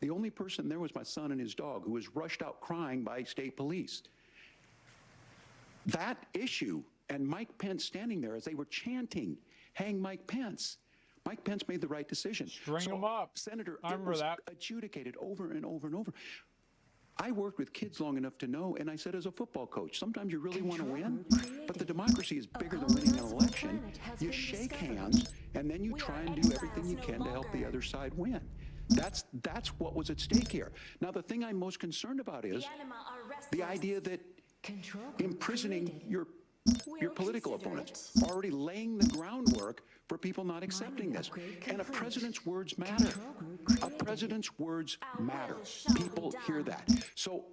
The only person there was my son and his dog, who was rushed out crying by state police. That issue, and Mike Pence standing there as they were chanting, "Hang Mike Pence." Mike Pence made the right decision. String him up. Senator, I remember that. Adjudicated over and over and over. I worked with kids long enough to know, and I said as a football coach, sometimes you really want to win, but the democracy is bigger than winning an election. You shake hands, and then you try and do everything you can to help the other side win. That's what was at stake here. Now, the thing I'm most concerned about is the idea that imprisoning your political opponents, already laying the groundwork for people not accepting this. And a president's words matter. A president's words matter. People hear that. So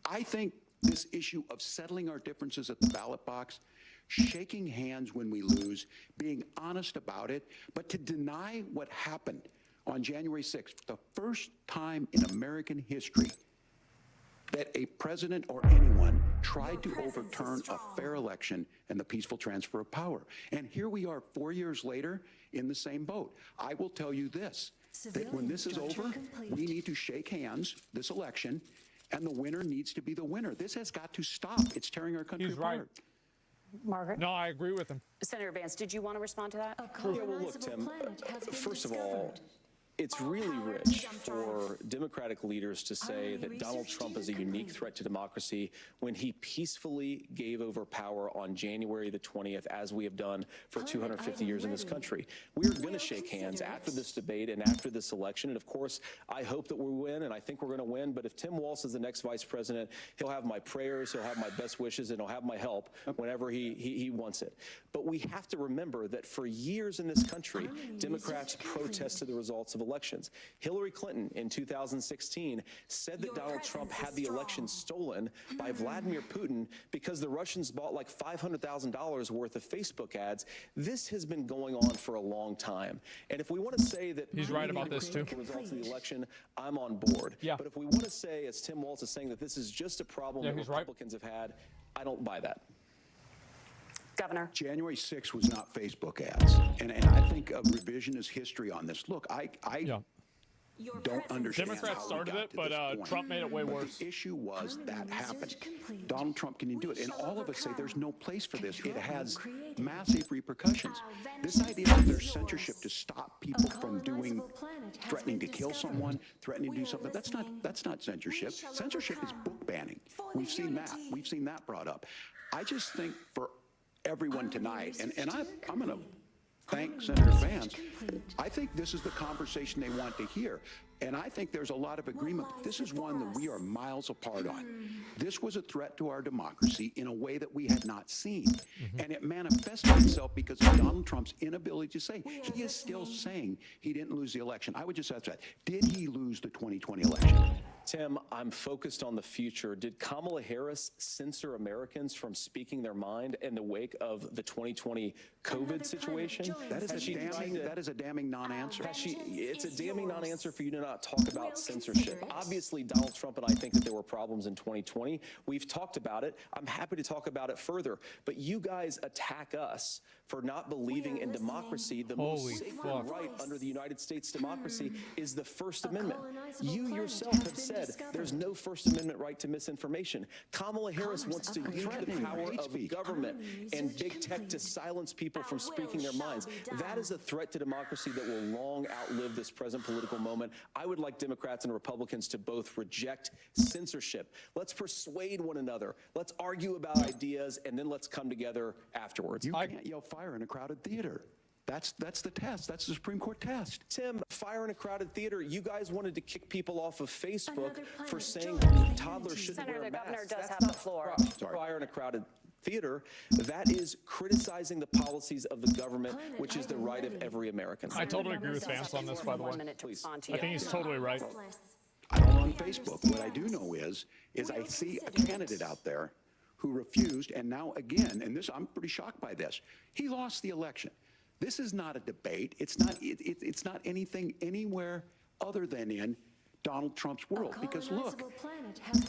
I think this issue of settling our differences at the ballot box, shaking hands when we lose, being honest about it, but to deny what happened on January 6th, the first time in American history that a president or anyone tried to overturn a fair election and the peaceful transfer of power. And here we are 4 years later in the same boat. I will tell you this, that when this is over, we need to shake hands this election, and the winner needs to be the winner. This has got to stop. It's tearing our country apart. Right. Margaret? No, I agree with him. Senator Vance, did you want to respond to that? Yeah, well, look, Tim, first of all, it's really rich for Democratic leaders to say that Donald Trump is a unique threat to democracy when he peacefully gave over power on January the 20th, as we have done for 250 years in this country. We are going to shake hands after this debate and after this election. And of course, I hope that we win, and I think we're going to win. But if Tim Walz is the next vice president, he'll have my prayers, he'll have my best wishes, and he'll have my help whenever he wants it. But we have to remember that for years in this country, Democrats protested the results of elections. Hillary Clinton in 2016 said that Donald Trump had the election stolen by Vladimir Putin because the Russians bought like $500,000 worth of Facebook ads. This has been going on for a long time. And if we want to say that he's right about this too, the results of the election, I'm on board. Yeah. But if we want to say, as Tim Walz is saying, that this is just a problem that Republicans have had, I don't buy that. Governor. January 6th was not Facebook ads. And I think a revisionist history on this. Look, I don't understand. Democrats started it, but Trump made it way worse. The issue was that happened. Donald Trump can do it. And all of us say there's no place for this. It has massive repercussions. This idea that there's censorship to stop people from threatening to kill someone, threatening to do something, that's not censorship. Censorship is book banning. We've seen that. We've seen that brought up. I just think for everyone tonight, and I'm going to thank Senator Vance. I think this is the conversation they want to hear. And I think there's a lot of agreement. This is one that we are miles apart on. This was a threat to our democracy in a way that we had not seen. And it manifested itself because of Donald Trump's inability to say. He is still saying he didn't lose the election. I would just ask that. Did he lose the 2020 election? Tim, I'm focused on the future. Did Kamala Harris censor Americans from speaking their mind in the wake of the 2020 COVID situation? That is a damning non-answer. It's a damning non-answer for you to not talk about censorship. Obviously, Donald Trump and I think that there were problems in 2020. We've talked about it. I'm happy to talk about it further. But you guys attack us for not believing in democracy. The most sacred right under the United States democracy is the First Amendment. You yourself have said there's no First Amendment right to misinformation. Kamala Harris wants to use the power of government and big tech to silence people from speaking their minds. That is a threat to democracy that will long outlive this present political moment. I would like Democrats and Republicans to both reject censorship. Let's persuade one another. Let's argue about ideas, and then let's come together afterwards. You can't yell fire in a crowded theater. That's the test. That's the Supreme Court test. Tim, fire in a crowded theater. You guys wanted to kick people off of Facebook for saying toddlers shouldn't wear masks. Senator, the governor does have the floor. Fire in a crowded theater. That is criticizing the policies of the government, which is the right of every American. I totally agree with Vance on this, by the way. Please. I think he's totally right. I don't run Facebook. What I do know is I see a candidate out there who refused, and now again, and this, I'm pretty shocked by this. He lost the election. This is not a debate. It's not anything anywhere other than in Donald Trump's world. Because look,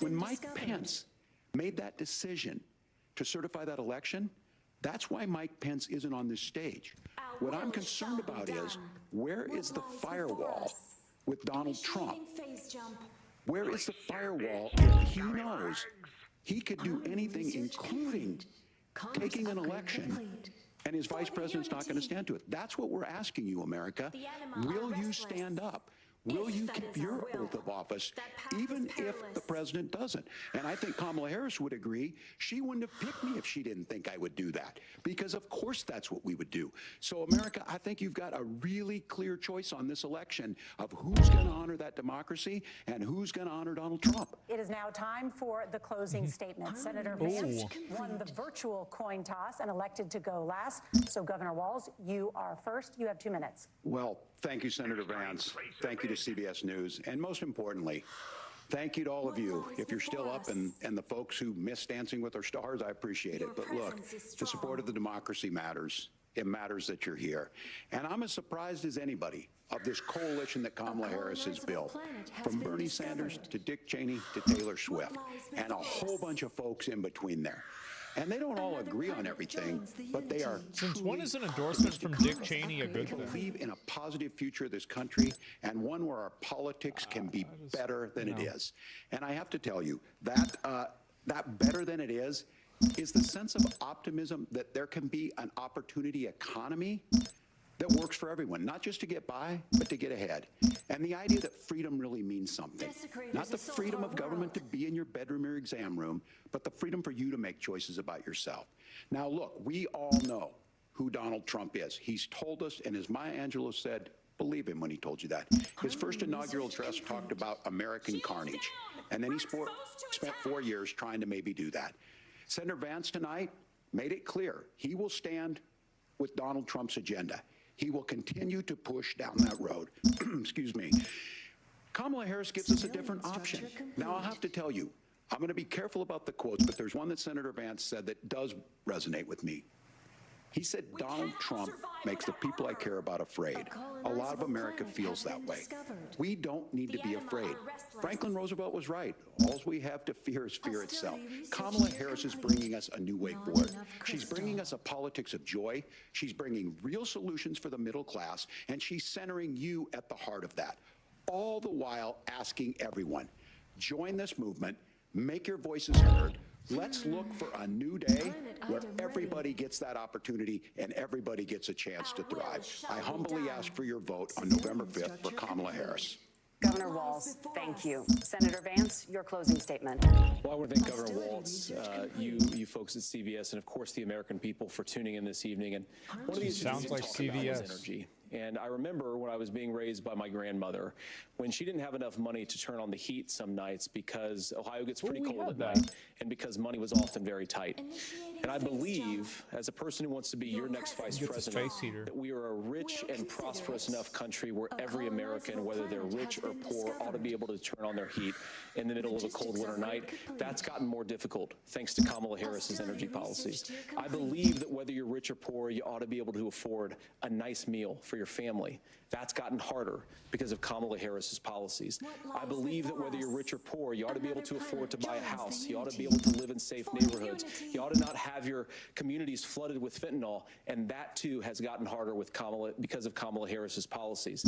when Mike Pence made that decision to certify that election, that's why Mike Pence isn't on this stage. What I'm concerned about is, where is the firewall with Donald Trump Where is the firewall if he knows he could do anything, including taking an election, and his vice president's not going to stand to it? That's what we're asking you, America. Will you stand up? Will you keep your oath of office, even if the president doesn't? And I think Kamala Harris would agree. She wouldn't have picked me if she didn't think I would do that, because of course that's what we would do. So America, I think you've got a really clear choice on this election of who's going to honor that democracy and who's going to honor Donald Trump. It is now time for the closing statement. Senator Vance won the virtual coin toss and elected to go last. So Governor Walz, you are first. You have 2 minutes. Well, thank you, Senator Vance. Thank you to CBS News. And most importantly, thank you to all of you. If you're still up and the folks who miss Dancing with Our Stars, I appreciate it. But look, the support of the democracy matters. It matters that you're here. And I'm as surprised as anybody of this coalition that Kamala Harris has built, from Bernie Sanders to Dick Cheney to Taylor Swift, and a whole bunch of folks in between there. And they don't all agree on everything, but they are. Since when is an endorsement from Dick Cheney a good They thing? believe in a positive future of this country, and one where our politics can be better than it is. And I have to tell you, that better than it is the sense of optimism that there can be an opportunity economy that works for everyone, not just to get by, but to get ahead. And the idea that freedom really means something. Not the freedom of government to be in your bedroom or exam room, but the freedom for you to make choices about yourself. Now, look, we all know who Donald Trump is. He's told us, and as Maya Angelou said, believe him when he told you that. His first inaugural address talked about American carnage. And then he spent 4 years trying to maybe do that. Senator Vance tonight made it clear he will stand with Donald Trump's agenda. He will continue to push down that road. Excuse me. Kamala Harris gives us a different option. Now, I'll have to tell you, I'm going to be careful about the quotes, but there's one that Senator Vance said that does resonate with me. He said, Donald Trump makes the people I care about afraid. A lot of America feels that way. We don't need to be afraid. Franklin Roosevelt was right. All we have to fear is fear itself. Kamala Harris is bringing us a new way forward. She's bringing us a politics of joy. She's bringing real solutions for the middle class, and she's centering you at the heart of that. All the while asking everyone, join this movement, make your voices heard. Let's look for a new day where everybody gets that opportunity and everybody gets a chance to thrive. I humbly ask for your vote on November 5th for Kamala Harris. Governor Walz, thank you. Senator Vance, your closing statement. Well, I want to thank Governor Walz, you folks at CBS, and of course the American people for tuning in this evening. And one of these sounds like CBS. Energy. And I remember when I was being raised by my grandmother, when she didn't have enough money to turn on the heat some nights because Ohio gets pretty cold at night, and because money was often very tight. And I believe, as a person who wants to be your next vice president, that we are a rich and prosperous enough country where every American, whether they're rich or poor, ought to be able to turn on their heat in the middle of a cold winter night. That's gotten more difficult thanks to Kamala Harris's energy policies. I believe that whether you're rich or poor, you ought to be able to afford a nice meal for your family. That's gotten harder because of Kamala Harris's policies. I believe that whether you're rich or poor, you ought to be able to afford to buy a house. You ought to be able to live in safe neighborhoods. You ought to not have your communities flooded with fentanyl, and that too has gotten harder with because of Kamala Harris's policies.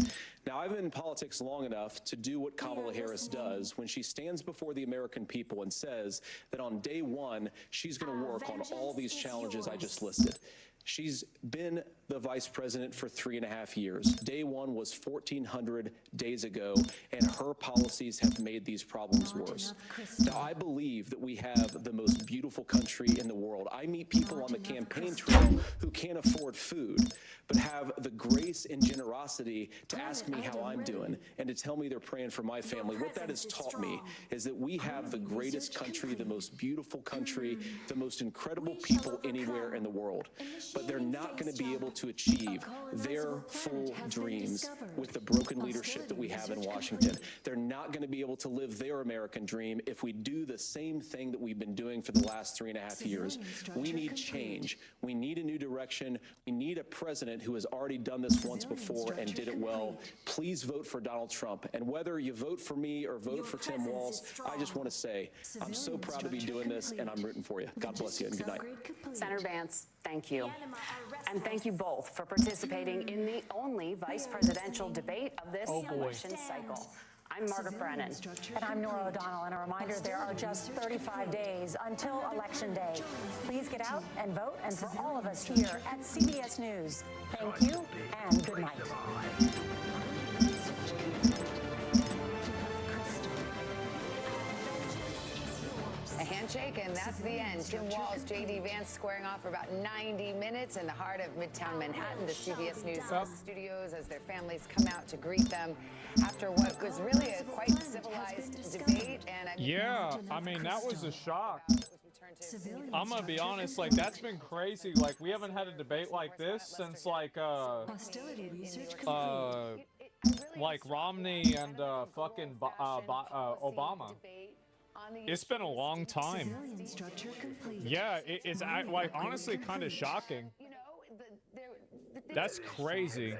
Now, I've been in politics long enough to do what Kamala Harris does when she stands before the American people and says that on day one, she's going to work on all these challenges I just listed. She's been the vice president for 3.5 years. Day one was 1,400 days ago, and her policies have made these problems worse. Now, I believe that we have the most beautiful country in the world. I meet people on the campaign trail who can't afford food, but have the grace and generosity to ask me how I'm doing and to tell me they're praying for my family. What that has taught me is that we have the greatest country, the most beautiful country, the most incredible people anywhere in the world. But they're not going to be able to achieve their full dreams with the broken leadership that we have in Washington. They're not going to be able to live their American dream if we do the same thing that we've been doing for the last 3.5 years. We need change. We need a new direction. We need a president who has already done this once before and did it well. Please vote for Donald Trump. And whether you vote for me or vote for Tim Walz, I just want to say I'm so proud to be doing this, and I'm rooting for you. God bless you, and good night. Senator Vance, thank you. And thank you both for participating in the only vice presidential debate of this election cycle. I'm I'm Margaret Brennan. And I'm Nora O'Donnell. And a reminder, there are just 35 days until Election Day. Please get out and vote. And for all of us here at CBS News, thank you and good night. A handshake, and that's the end. Tim Walz, J.D. Vance squaring off for about 90 minutes in the heart of Midtown Manhattan, the CBS News studios, as their families come out to greet them after what was really a quite civilized debate. And I mean, that was a shock. I'm gonna be honest, like, that's been crazy. Like, we haven't had a debate like this since, like Romney and fucking Obama. It's been a long time. Yeah, it's like honestly kind of shocking. That's crazy.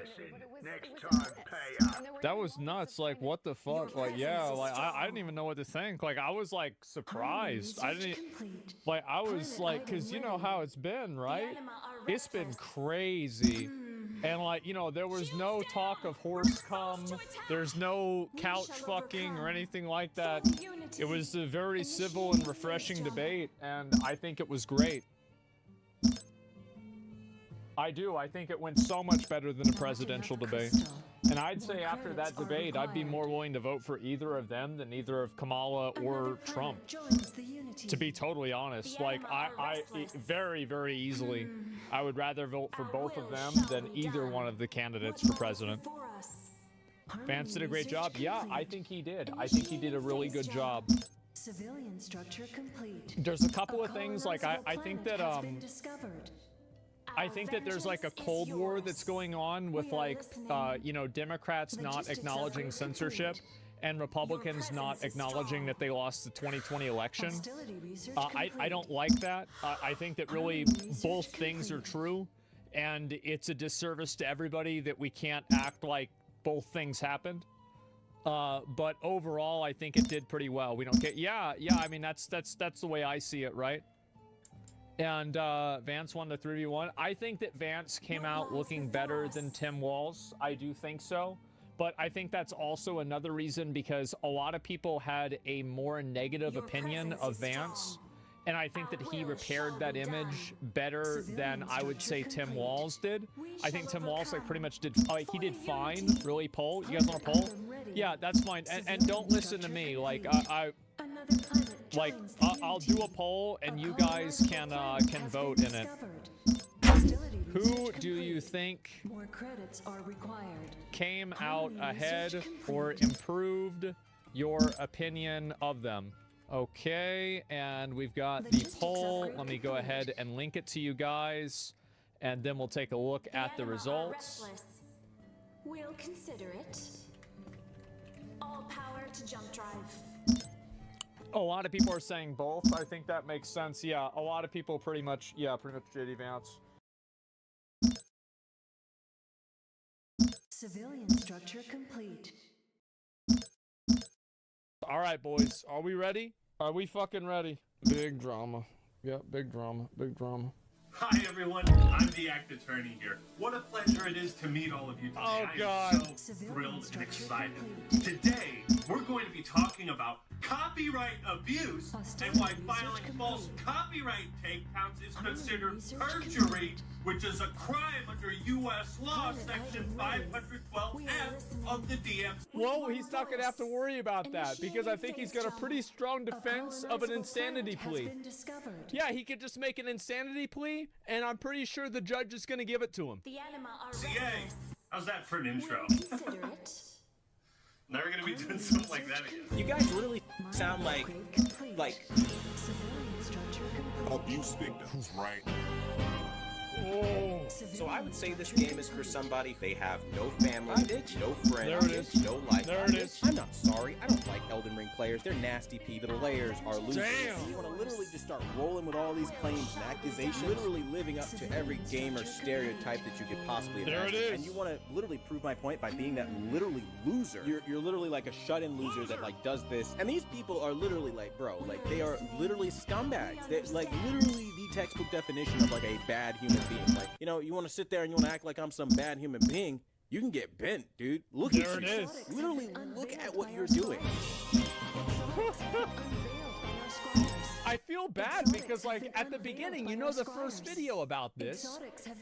That was nuts. Like, what the fuck? Like, yeah, like I didn't even know what to think. Like, I was like surprised. I didn't like. I was like, cause you know how it's been, right? It's been crazy. And like, you know, there was no talk of horse cum. There's no couch fucking or anything like that. It was a very civil and refreshing debate, and I think it was great. I do. I think it went so much better than a presidential debate. And I'd say after that debate, I'd be more willing to vote for either of them than either of Kamala or Trump. To be totally honest, like, I very, very easily, I would rather vote for both of them than either one of the candidates for president. Vance did a great job. Yeah, I think he did. I think he did a really good job. Civilian structure complete. There's a couple of things, like, I think that, I think that there's like a Cold War that's going on with, like, you know, Democrats not acknowledging censorship and Republicans not acknowledging that they lost the 2020 election. I don't like that. I think that really both things are true, and it's a disservice to everybody that we can't act like both things happened. But overall, I think it did pretty well. We don't get, yeah, I mean, that's the way I see it, right? And Vance won the 3v1. I think that Vance came out looking better than Tim Walz. I do think so. But I think that's also another reason because a lot of people had a more negative opinion of Vance. And I think that he repaired that image better than I would say Tim Walz did. I think Tim Walz, like, pretty much did, like, he did fine. Really, poll? You guys want to poll? Yeah, that's fine. And don't listen to me. Like, I'll do a poll and you guys can vote in it. Who do you think came out ahead or improved your opinion of them? Okay, and we've got the poll. Let me go ahead and link it to you guys, and then we'll take a look at the results. We'll consider it. All power to jump drive. A lot of people are saying both. I think that makes sense. Yeah, a lot of people pretty much JD Vance. Civilian structure complete. All right, boys. Are we ready? Are we fucking ready? Big drama. Yeah, big drama. Big drama. Hi, everyone. I'm the act attorney here. What a pleasure it is to meet all of you today. Oh, God. I am so thrilled and excited. Today, we're going to be talking about copyright abuse and why filing false copyright takedowns is considered perjury, which is a crime under U.S. law, Section 512F of the DMC. Whoa, he's not gonna have to worry about that because I think he's got a pretty strong defense of an insanity plea. Yeah, he could just make an insanity plea, and I'm pretty sure the judge is gonna give it to him. CA, how's that for an intro? Never gonna be doing something like that again. You guys really sound like abuse victims, right? Oh. So I would say this game is for somebody. They have no family, no There it friends, is. no life. There it is. I'm not sorry. I don't like Elden Ring players. They're nasty people. The players are losers. Damn. You want to literally just start rolling with all these claims and accusations, literally living up to every gamer stereotype that you could possibly imagine. There it is. And you want to literally prove my point by being that literally loser. You're literally like a shut-in loser that like does this. And these people are literally like, bro, like they are literally scumbags. They're like literally the textbook definition of like a bad human being. Like, you know, you want to sit there and you want to act like I'm some bad human being. You can get bent, dude. Look There at it you. is. Literally, look at what you're doing. I feel bad because, like, at the beginning, you know, the first video about this,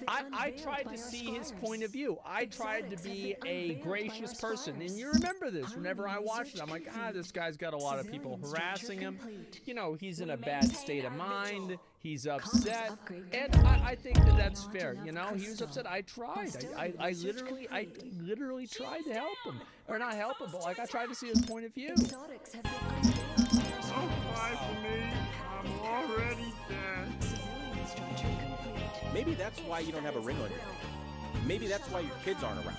I tried to see his point of view. I tried to be a gracious person. And you remember this. Whenever I watched it, I'm like, this guy's got a lot of people harassing him. You know, he's in a bad state of mind. He's upset. And I think that that's fair. You know, he was upset. I tried. I literally tried to help him. Or not help him, but, like, I tried to see his point of view. Don't cry for me. I'm already dead. Maybe that's why you don't have a ring on your finger. Maybe that's why your kids aren't around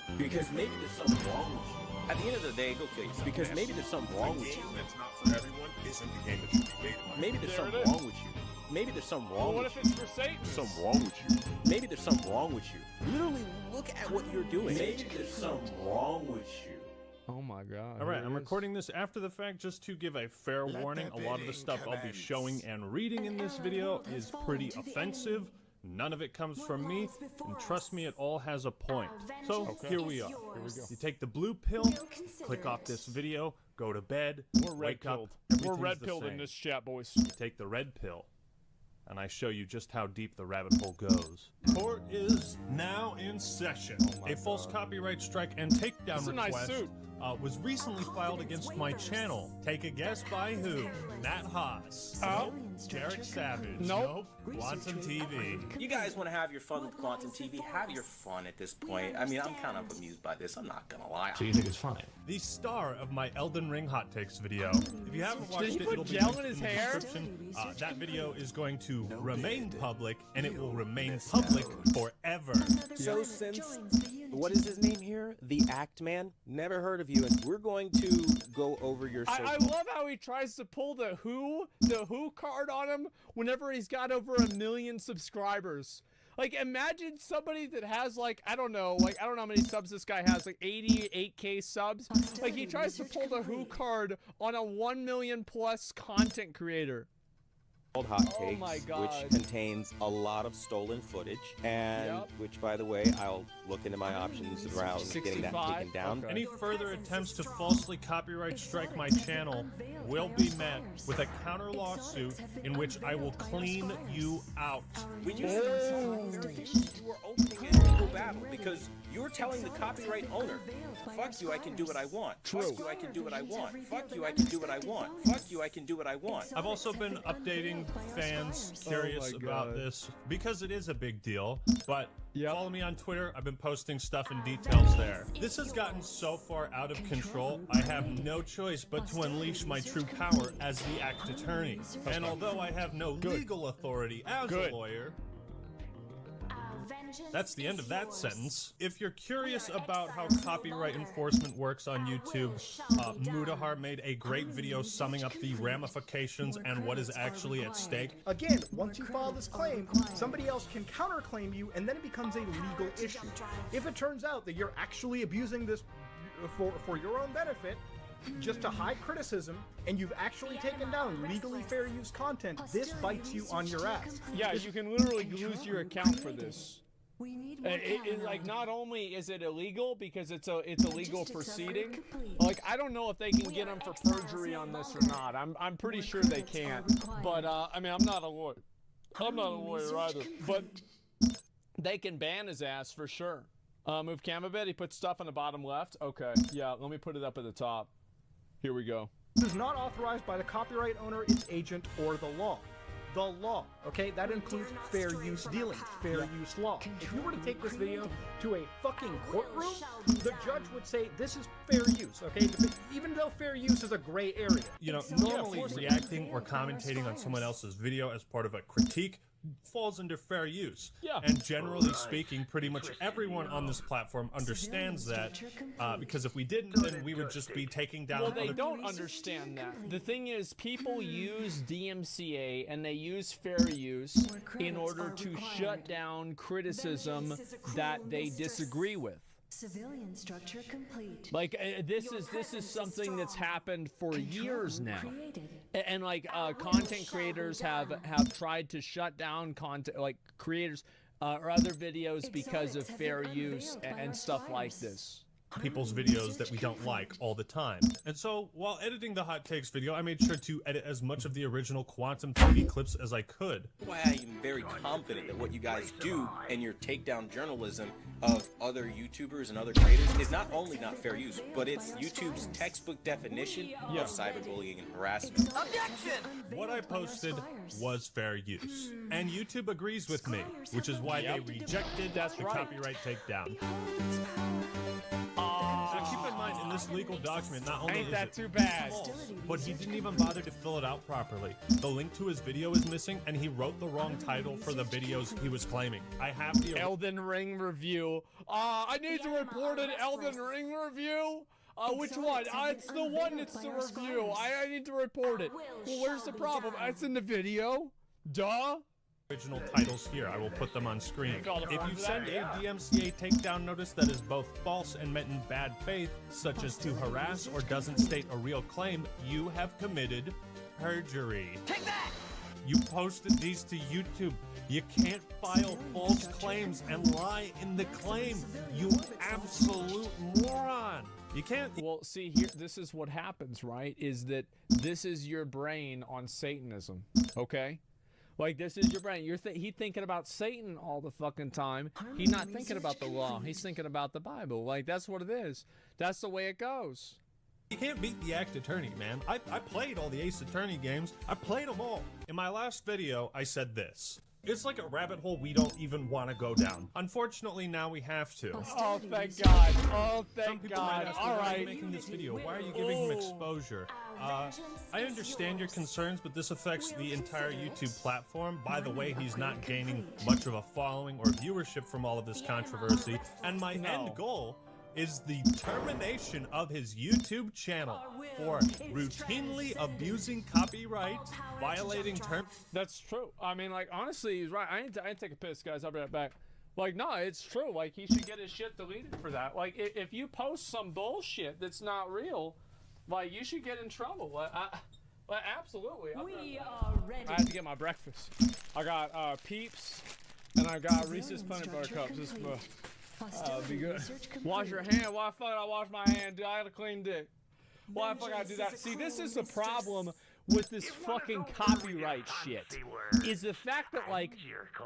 you. Because maybe there's something wrong with you. At the end of the day, go kill yourself. Because maybe there's something wrong with you. That's not for everyone isn't the game that you created. Maybe there's There something it is. wrong with you. Maybe there's something Well, wrong what with if you. it's for Satan? Something wrong with you. Maybe there's something wrong with you. Literally, look at what you're doing. Maybe there's something wrong with you. Oh my God. All right, here I'm it is. recording this after the fact just to give a fair warning. A lot of the stuff I'll be showing and reading in this video is pretty offensive. None of it comes from me, and trust me, it all has a point. So here we are. Here we go. You take the blue pill, click off this video, go to bed, We're wake up. red-pilled. We're everything's the red-pilled in same. this chat, boys. You take the red pill, and I show you just how deep the rabbit hole goes. Court is now in session. A false copyright strike and takedown That's a nice request suit. Was recently filed against my channel. Take a guess by who? Nat Haas. Oh. Derek Savage. Nope. Quantum TV. You guys want to have your fun with Quantum TV? Have your fun at this point. I mean, I'm kind of amused by this. I'm not gonna lie. So you think it's funny? The star of my Elden Ring hot takes video. If you haven't watched he it, put it'll be gel linked in his the hair? description. That video is going to remain public, and it will remain public forever. So since, what is his name here? The Act Man? Never heard of you, and we're going to go over your I search. love how he tries to pull the who card on him whenever he's got over 1 million subscribers. Like, imagine somebody that has, like, I don't know how many subs this guy has, like 88K subs. Like, he tries to pull the who card on a 1 million plus content creator. Called Hot Oh Takes, my God. which contains a lot of stolen footage, and Yep. which, by the way, I'll look into my options around getting that 65? taken down. Okay. Any further attempts to falsely copyright strike my channel will be met with a counter lawsuit in which I will clean you out. When you you were opening a legal battle because you were telling the copyright owner, "Fuck you, I can do what I want. Fuck you, I can do what I want. Fuck you, I can do what I want. Fuck you, I can do what I want." I've also been updating fans curious my about God. this because it is a big deal, but Yep. follow me on Twitter. I've been posting stuff and details there. This has gotten so far out of control, I have no choice but to unleash my true power as the act attorney. And although I have no legal authority as Good. a lawyer, that's the end of that sentence. If you're curious about how copyright enforcement works on YouTube, Mudahar made a great video summing up the ramifications and what is actually at stake. Again, once you file this claim, somebody else can counterclaim you, and then it becomes a legal issue. If it turns out that you're actually abusing this for your own benefit, just to hide criticism, and you've actually taken down legally fair use content, this bites you on your ass. Yeah, you can literally lose your account for this. Like, not only is it illegal because it's a legal proceeding, like, I don't know if they can get him for perjury on this or not. I'm pretty sure they can't. But I mean, I'm not a lawyer. I'm not a lawyer either. But they can ban his ass for sure. Move cam a bit. He put stuff on the bottom left. Okay, yeah. Let me put it up at the top. Here we go. This is not authorized by the copyright owner, its agent, or the law. The law, okay? That includes fair use dealings, fair use law. If you were to take this video to a fucking courtroom, the judge would say this is fair use, okay? Even though fair use is a gray area. You know, normally reacting or commentating on someone else's video as part of a critique falls under fair use. Yeah. And generally speaking, pretty much everyone on this platform understands that, because if we didn't, then we would just be taking down Well, they other don't understand that. The thing is, people use DMCA and they use fair use in order to shut down criticism that they disagree with. Civilian structure complete. Like, this is something that's happened for years now, and like content creators have tried to shut down content, like creators or other videos because of fair use and stuff like this. People's videos that we don't like all the time. And so, while editing the Hot Takes video, I made sure to edit as much of the original Quantum TV clips as I could. Why I am very confident that what you guys do and your takedown journalism of other YouTubers and other creators is not only not fair use, but it's YouTube's textbook definition of cyberbullying and harassment. Objection! What I posted was fair use. And YouTube agrees with me, which is why they rejected the copyright takedown. Now keep in mind, in this legal document, not only Ain't is that it too bad? false, but he didn't even bother to fill it out properly. The link to his video is missing, and he wrote the wrong title for the videos he was claiming. I have the Elden Ring review. I need to report an Elden Ring review. Which one? It's the one that's the review. I need to report it. Well, where's the problem? It's in the video. Duh. Original titles here. I will put them on screen. If you send a DMCA takedown notice that is both false and meant in bad faith, such as to harass or doesn't state a real claim, you have committed perjury. Take that! You posted these to YouTube. You can't file false claims and lie in the claim. You absolute moron. You can't. Well, see here, this is what happens, right? Is that this is your brain on Satanism, okay? Like, this is your brain. He's thinking about Satan all the fucking time. He's not thinking about the law. He's thinking about the Bible. Like, that's what it is. That's the way it goes. You can't beat the Act Attorney, man. I played all the Ace Attorney games. I played them all. In my last video, I said this. It's like a rabbit hole we don't even want to go down. Unfortunately, now we have to. Oh, thank God. Oh, thank Some people God. might ask, All why are right. you making this video? Why are you giving him exposure? I understand your concerns, but this affects the entire YouTube platform. By the way, he's not gaining much of a following or viewership from all of this controversy. And my end goal is the termination of his YouTube channel for routinely abusing copyright, violating terms. That's true. I mean, like, honestly, he's right. I ain't take a piss, guys. I'll be right back. Like, no, it's true. Like, he should get his shit deleted for that. Like, if you post some bullshit that's not real, like, you should get in trouble. Like, absolutely. We are ready. I had to get my breakfast. I got Peeps, and I got Reese's Peanut Butter Cups. This be good. Wash your hand. Why the fuck I wash my hand? Dude, I got a clean dick. Why the fuck I do that? See, this is the problem with this fucking copyright shit. Is the fact that, like,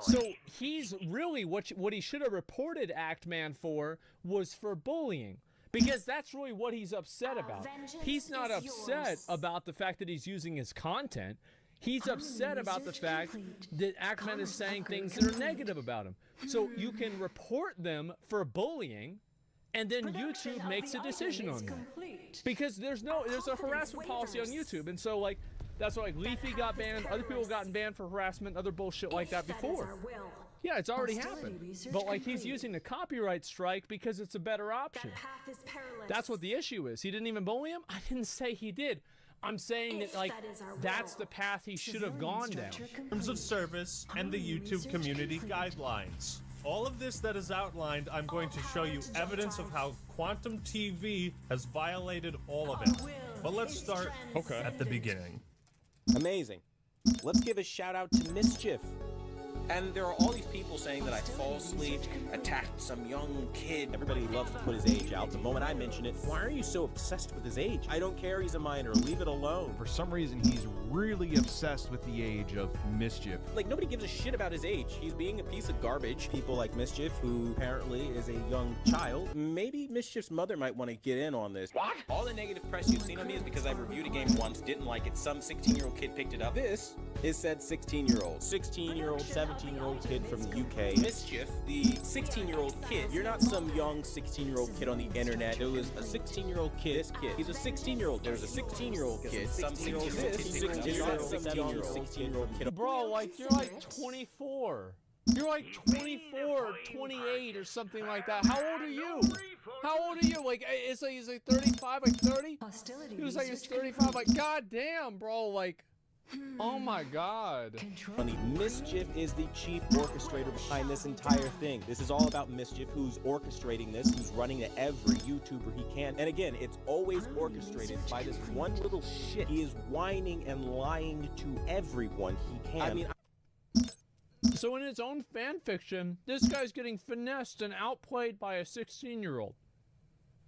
so he's really what he should have reported Actman for was for bullying. Because that's really what he's upset about. He's not upset about the fact that he's using his content. He's upset about the fact that Actman is saying things that are negative about him. So you can report them for bullying, and then YouTube makes a decision on that. Because there's a harassment policy on YouTube, and so, like, that's why, like, Leafy got banned, other people gotten banned for harassment, other bullshit like that before. Yeah, it's already happened. But, like, he's using the copyright strike because it's a better option. That's what the issue is. He didn't even bully him? I didn't say he did. I'm saying that, like, that's the path he should have gone down. Terms of service and the YouTube community guidelines. All of this that is outlined, I'm going to show you evidence of how Quantum TV has violated all of it. But let's start at the beginning. Amazing. Let's give a shout out to Mischief. And there are all these people saying that I falsely attacked some young kid. Everybody loves to put his age out. The moment I mention it, why are you so obsessed with his age? I don't care, he's a minor. Leave it alone. For some reason, he's really obsessed with the age of Mischief. Like, nobody gives a shit about his age. He's being a piece of garbage. People like Mischief, who apparently is a young child. Maybe Mischief's mother might want to get in on this. What? All the negative press you've seen on me is because I reviewed a game once, didn't like it, some 16-year-old kid picked it up. This is said 16-year-old. 16-year-old, 17-year-old kid from the UK. Mischief, the 16-year-old kid. You're not some young 16-year-old kid on the internet. There was a 16-year-old kid. This kid. He's a 16-year-old. There's a 16-year-old kid. Some 16-year-old kid. Bro, like, you're like 24. You're like 24, 28 or something like that. How old are you? How old are you? Like, it's like he's like 35, like 30? He was like he's 35. Like, goddamn, bro. Like, oh my God. Mischief is the chief orchestrator behind this entire thing. This is all about Mischief, who's orchestrating this, who's running to every YouTuber he can. And again, it's always orchestrated by this one little shit. He is whining and lying to everyone he can. I mean, So in his own fan fiction, this guy's getting finessed and outplayed by a 16-year-old.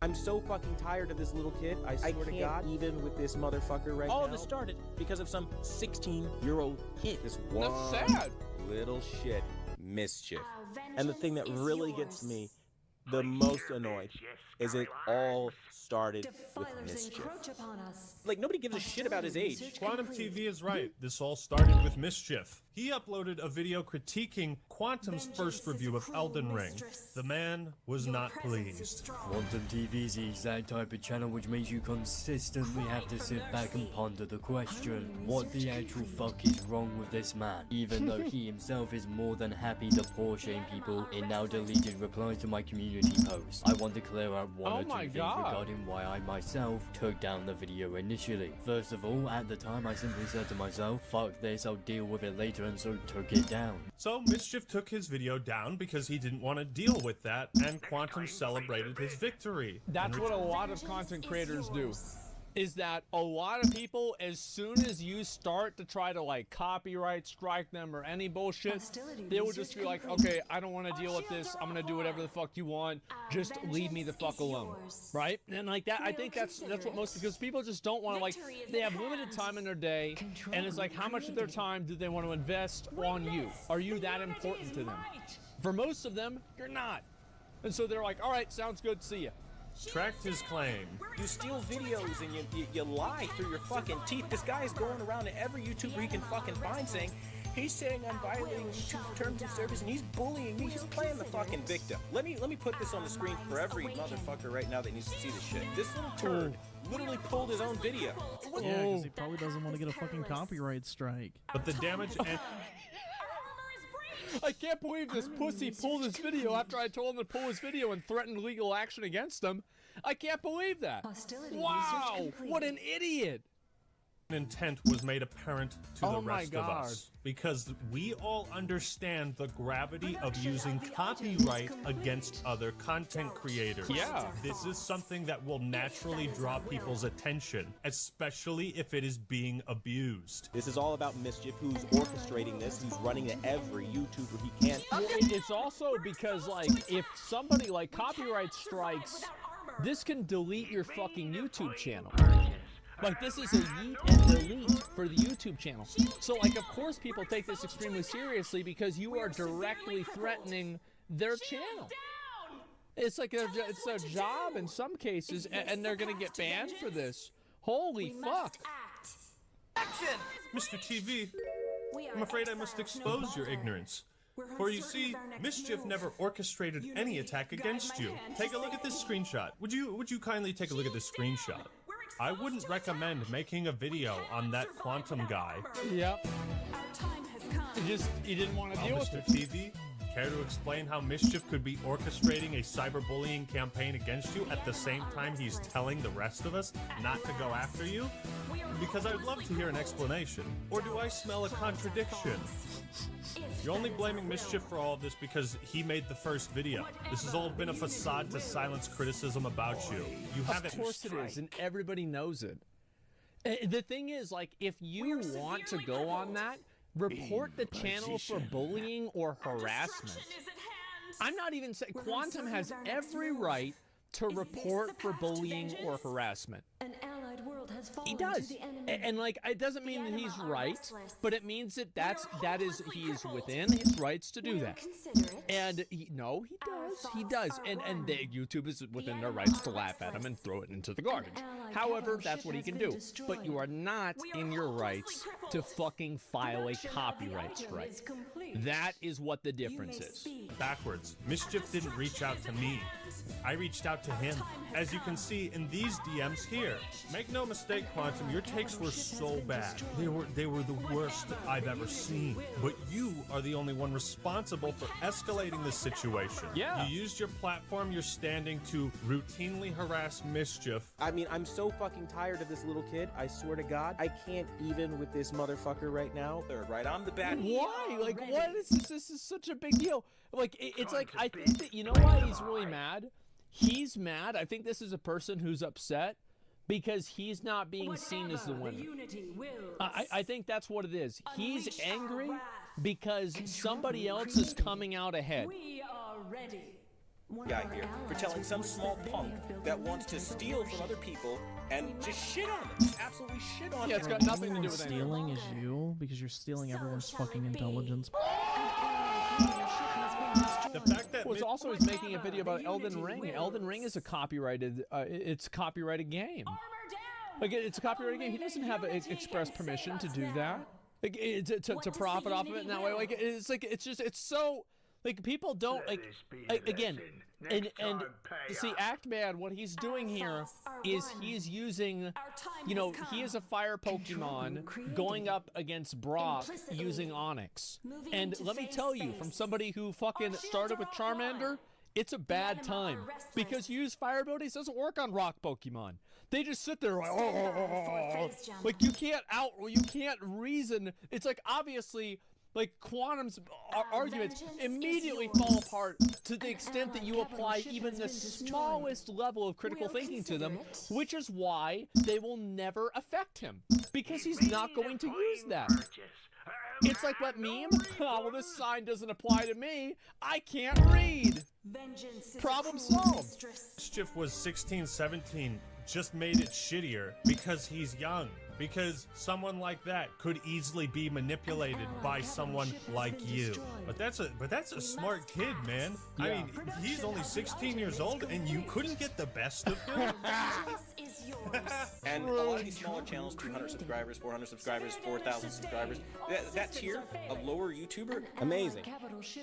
I'm so fucking tired of this little kid. I swear to God, even with this motherfucker right now. All this started because of some 16-year-old kid. This one little shit, Mischief. And the thing that really gets me the most annoyed is it all started with Mischief. Like, nobody gives a shit about his age. Quantum TV is right. This all started with Mischief. He uploaded a video critiquing Quantum's first review of Elden Ring. The man was not pleased. Quantum TV is the exact type of channel which makes you consistently have to sit back and ponder the question, what the actual fuck is wrong with this man? Even though he himself is more than happy to poor shame people in now deleted replies to my community posts. I want to clear up one or two things regarding why I myself took down the video initially. First of all, at the time I simply said to myself, fuck this, I'll deal with it later, and so took it down. So Mischief took his video down because he didn't want to deal with that, and Quantum celebrated his victory. That's what a lot of content creators do. Is that a lot of people, as soon as you start to try to like copyright strike them or any bullshit, they will just be like, okay, I don't want to deal with this, I'm gonna do whatever the fuck you want, just leave me the fuck alone, right? And like that, I think that's what most, because people just don't want to, like, they have limited time in their day, and it's like, how much of their time do they want to invest on you? Are you that important to them? For most of them, you're not. And so they're like, all right, sounds good, see ya. Tracked his claim. You steal videos and you lie through your fucking teeth. This guy is going around to every YouTuber he can fucking find saying, he's saying I'm violating YouTube's terms of service and he's bullying me. He's playing the fucking victim. Let me put this on the screen for every motherfucker right now that needs to see this shit. This little turd literally pulled his own video. Yeah, because he probably doesn't want to get a fucking copyright strike. But the damage and... I can't believe this pussy pulled his video after I told him to pull his video and threatened legal action against him. I can't believe that. Wow, what an idiot. Intent was made apparent to the rest of us, because we all understand the gravity of using copyright against other content creators. Yeah. This is something that will naturally draw people's attention, especially if it is being abused. This is all about Mischief, who's orchestrating this, who's running to every YouTuber he can. Well, it's also because, like, if somebody, like, copyright strikes, this can delete your fucking YouTube channel. Like, this is a yeet and delete for the YouTube channel. So, like, of course people take this extremely seriously because you are directly threatening their channel. It's like it's a job in some cases, and they're gonna get banned for this. Holy fuck. Mr. TV, I'm afraid I must expose your ignorance. For you see, Mischief never orchestrated any attack against you. Take a look at this screenshot. Would you kindly take a look at this screenshot? I wouldn't recommend making a video on that Quantum guy. Yep. You didn't want to deal with it. Mr. TV, care to explain how Mischief could be orchestrating a cyberbullying campaign against you at the same time he's telling the rest of us not to go after you? Because I'd love to hear an explanation. Or do I smell a contradiction? You're only blaming Mischief for all of this because he made the first video. This has all been a facade to silence criticism about you. You haven't. Of course it is, and everybody knows it. The thing is, like, if you want to go on that, report the channel for bullying or harassment. I'm not even saying Quantum has every right to report for bullying or harassment. He does, and like, it doesn't mean that he's right, but it means that he is within his rights to do that. And he does, and YouTube is within their rights to laugh at him and throw it into the garbage. However, that's what he can do. But you are not in your rights to fucking file a copyright strike. That is what the difference is. Backwards. Mischief didn't reach out to me. I reached out to him. As you can see in these DMs here. Make no mistake, Quantum, your takes were so bad. They were the worst I've ever seen. But you are the only one responsible for escalating this situation. Yeah. You used your platform, your standing to routinely harass Mischief. I mean, I'm so fucking tired of this little kid. I swear to God, I can't even with this motherfucker right now. Third, right? I'm the bad. Why? Like, what is this? This is such a big deal. Like, it's like, I think that, you know why he's really mad? He's mad. I think this is a person who's upset because he's not being seen as the winner. I think that's what it is. He's angry because somebody else is coming out ahead. We are ready. Guy here for telling some small punk that wants to steal from other people and just shit on them. Absolutely shit on them. Yeah, it's got nothing to do with stealing is you because you're stealing everyone's fucking intelligence. The fact that was also he's making a video about Elden Ring. Elden Ring is a copyrighted, it's a copyrighted game. Like it's a copyrighted game. He doesn't have express permission to do that. Like to profit off of it in that way. Like it's so. Like people don't again, and see, Actman, what he's doing here is he's using, you know, he is a fire Pokemon going up against Brock using Onyx, and let me tell you, from somebody who fucking started with Charmander, it's a bad time because use fire abilities doesn't work on rock Pokemon. They just sit there like you can't reason. It's like obviously. Like Quantum's arguments immediately fall apart to the extent that you apply even the smallest level of critical thinking to them, which is why they will never affect him, because he's not going to use that. It's like what meme? Oh, well, this sign doesn't apply to me. I can't read. Problem solved. Mischief was 16, 17, just made it shittier because he's young. Because someone like that could easily be manipulated by someone like you. But that's a smart kid, man. Yeah. I mean, he's only 16 years old and you couldn't get the best of him? And a lot of these smaller channels, 200 subscribers, 400 subscribers, 4,000 subscribers, that tier of lower YouTuber, amazing.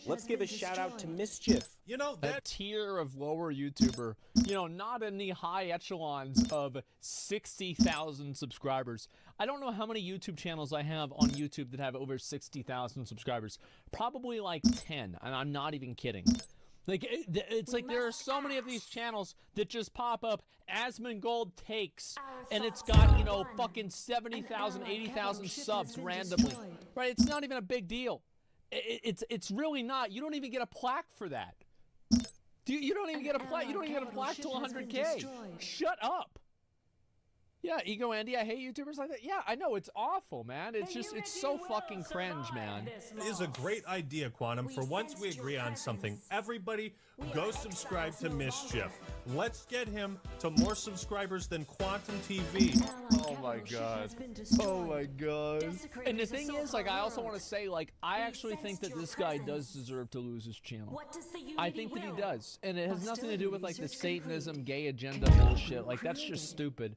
Let's give a shout out to Mischief. You know, that tier of lower YouTuber, you know, not in the high echelons of 60,000 subscribers. I don't know how many YouTube channels I have on YouTube that have over 60,000 subscribers. Probably like 10, and I'm not even kidding. Like, it's like there are so many of these channels that just pop up, Asmongold Takes, and it's got, you know, fucking 70,000, 80,000 subs randomly. Right? It's not even a big deal. It's really not. You don't even get a plaque for that. You don't even get a plaque. You don't even get a plaque till 100K. Shut up. Yeah, Ego Andy, I hate YouTubers like that. Yeah, I know, it's awful, man. It's just, it's so fucking cringe, man. It is a great idea, Quantum. For once we agree on something, everybody go subscribe to Mischief. Let's get him to more subscribers than Quantum TV. Oh my god. Oh my god. And the thing is, like, I also want to say, like, I actually think that this guy does deserve to lose his channel. I think that he does. And it has nothing to do with, like, the Satanism, gay agenda bullshit. Like, that's just stupid.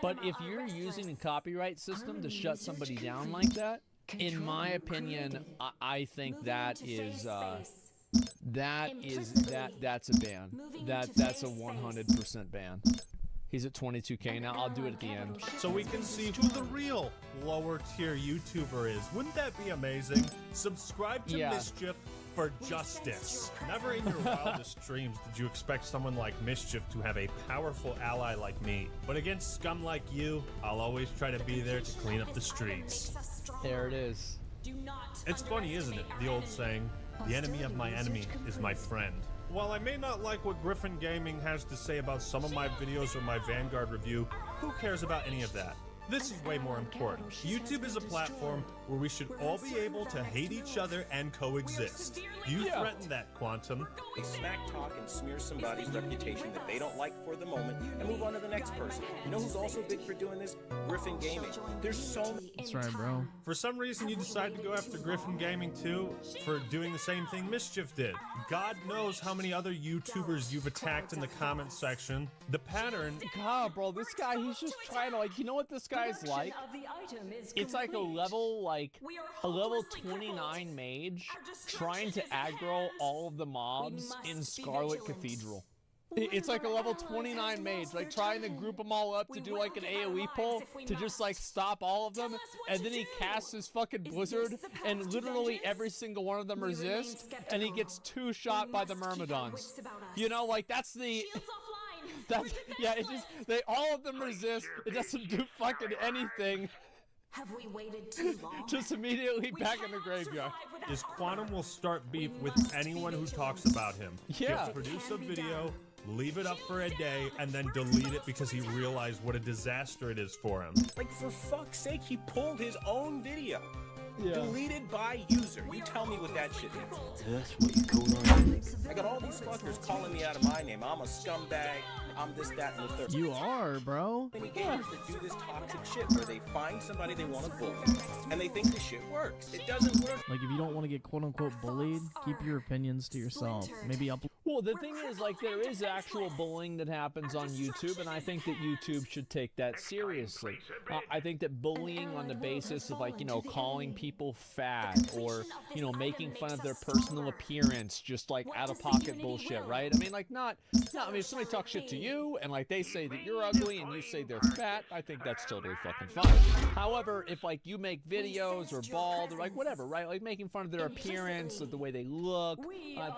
But if you're using the copyright system to shut somebody down like that, in my opinion, I think that's a ban. That's a 100% ban. He's at 22K now. I'll do it at the end. So we can see who the real lower tier YouTuber is. Wouldn't that be amazing? Subscribe to Mischief for justice. Never in your wildest dreams did you expect someone like Mischief to have a powerful ally like me. But against scum like you, I'll always try to be there to clean up the streets. There it is. It's funny, isn't it? The old saying, the enemy of my enemy is my friend. While I may not like what Griffin Gaming has to say about some of my videos or my Vanguard review, who cares about any of that? This is way more important. YouTube is a platform where we should all be able to hate each other and coexist. You threaten that, Quantum. They smack talk and smear somebody's reputation that they don't like for the moment and move on to the next person. You know who's also big for doing this? Griffin Gaming. There's so many. That's right, bro. For some reason, you decided to go after Griffin Gaming too for doing the same thing Mischief did. God knows how many other YouTubers you've attacked in the comment section. The pattern. God, bro, this guy, he's just trying to, like, you know what this guy's like? It's like a level 29 mage trying to aggro all of the mobs in Scarlet Cathedral. It's like a level 29 mage, like trying to group them all up to do like an AoE pull to just like stop all of them, and then he casts his fucking blizzard, and literally every single one of them resist, and he gets 2 shot by the Myrmidons. You know, like that's the... yeah, it just, all of them resist, it doesn't do fucking anything. Have we waited too long? Just immediately back in the graveyard. Is Quantum will start beef with anyone who talks about him. Yeah. He'll produce a video, leave it up for a day, and then delete it because he realized what a disaster it is for him. Like, for fuck's sake, he pulled his own video. Deleted by user. You tell me what that shit means. That's what you call it. I got all these fuckers calling me out of my name. I'm a scumbag. I'm this, that, and the third. You are, bro. Many gamers that do this toxic shit where they find somebody they want to bully and they think the shit works. It doesn't work. Like, if you don't want to get quote-unquote bullied, keep your opinions to yourself. Maybe upload. Well, the thing is, like, there is actual bullying that happens on YouTube, and I think that YouTube should take that seriously. I think that bullying on the basis of, like, you know, calling people fat or, you know, making fun of their personal appearance, just like out-of-pocket bullshit, right? I mean, like, I mean, if somebody talks shit to you and, like, they say that you're ugly and you say they're fat, I think that's totally fucking fine. However, if, like, you make videos or bald or, like, whatever, right? Like, making fun of their appearance or the way they look,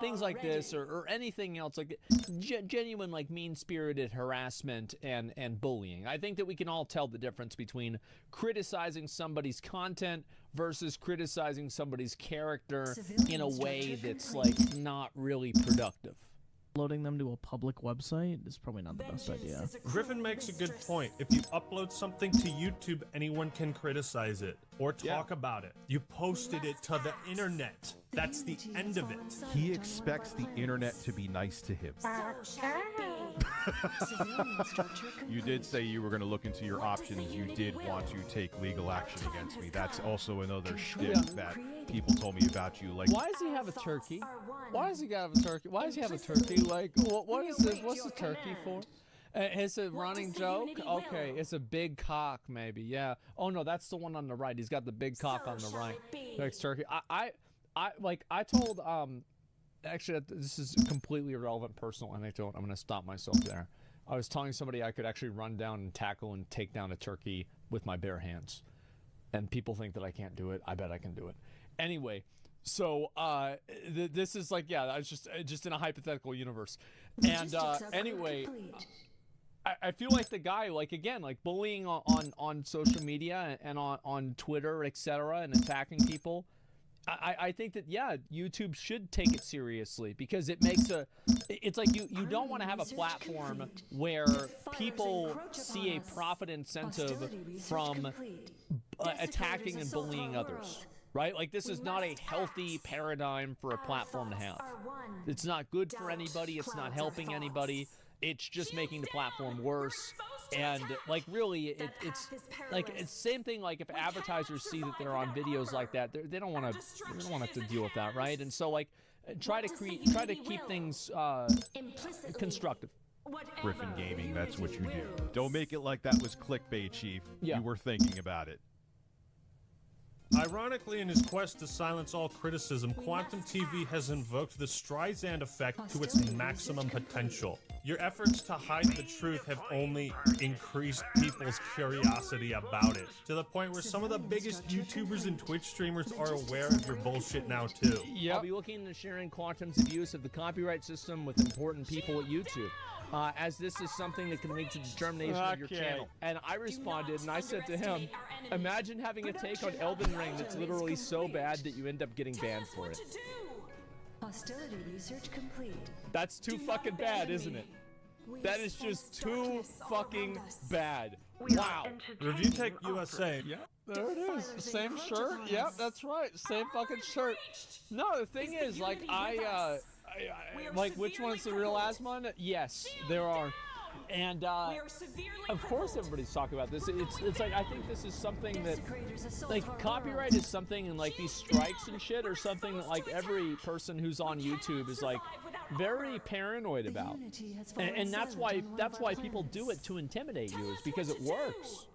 things like this, or anything else, like genuine, like, mean-spirited harassment and bullying. I think that we can all tell the difference between criticizing somebody's content versus criticizing somebody's character in a way that's, like, not really productive. Uploading them to a public website is probably not the best idea. Griffin makes a good point. If you upload something to YouTube, anyone can criticize it or talk about it. You posted it to the internet. That's the end of it. He expects the internet to be nice to him. You did say you were going to look into your options. You did want to take legal action against me. That's also another shtick that people told me about you. Like, why does he have a turkey? Why does he have a turkey? Why does he have a turkey? Like, what is this? What's the turkey for? It's a running joke? Okay, it's a big cock, maybe. Yeah. Oh no, that's the one on the right. He's got the big cock on the right. Next turkey. I told actually, this is a completely irrelevant personal anecdote. I'm gonna stop myself there. I was telling somebody I could actually run down and tackle and take down a turkey with my bare hands, and people think that I can't do it. I bet I can do it. Anyway, so this is like, yeah, I was just in a hypothetical universe, and anyway. I feel like the guy, like, again, like, bullying on social media and on Twitter, etc., and attacking people. I think that, yeah, YouTube should take it seriously, because it makes it's like you don't want to have a platform where people see a profit incentive from attacking and bullying others, right? Like, this is not a healthy paradigm for a platform to have. It's not good for anybody. It's not helping anybody. It's just making the platform worse. And, like, really, it's like, it's same thing. Like, if advertisers see that they're on videos like that, they don't want to deal with that, right? And so, like, try to keep things constructive. Griffin Gaming, that's what you do. Don't make it like that was clickbait, Chief. Yeah. You were thinking about it. Ironically, in his quest to silence all criticism, Quantum TV has invoked the Streisand effect to its maximum potential. Your efforts to hide the truth have only increased people's curiosity about it, to the point where some of the biggest YouTubers and Twitch streamers are aware of your bullshit now, too. I'll be looking into sharing Quantum's abuse of the copyright system with important people at YouTube, as this is something that can lead to the termination of your channel. And I responded, and I said to him, imagine having a take on Elden Ring that's literally so bad that you end up getting banned for it. Hostility research complete. That's too fucking bad, isn't it? That is just too fucking bad. Wow. Review Tech USA. Yeah, there it is. Same shirt. Yep, that's right. Same fucking shirt. No, the thing is, like, like, which one's the real Asmon? Yes, there are. And of course everybody's talking about this. It's like, I think this is something that, like, copyright is something, and like these strikes and shit are something that, like, every person who's on YouTube is, like, very paranoid about. And that's why people do it, to intimidate you, is because it works.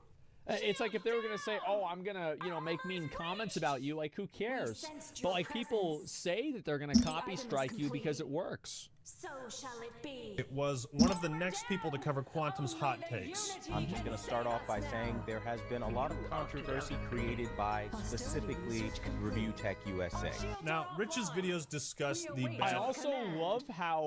It's like if they were gonna say, oh, I'm gonna, you know, make mean comments about you, like, who cares? But, like, people say that they're gonna copy strike you because it works. So shall it be. It was one of the next people to cover Quantum's hot takes. I'm just going to start off by saying there has been a lot of controversy created by specifically Review Tech USA. Now, Rich's videos discuss the bad. I also love how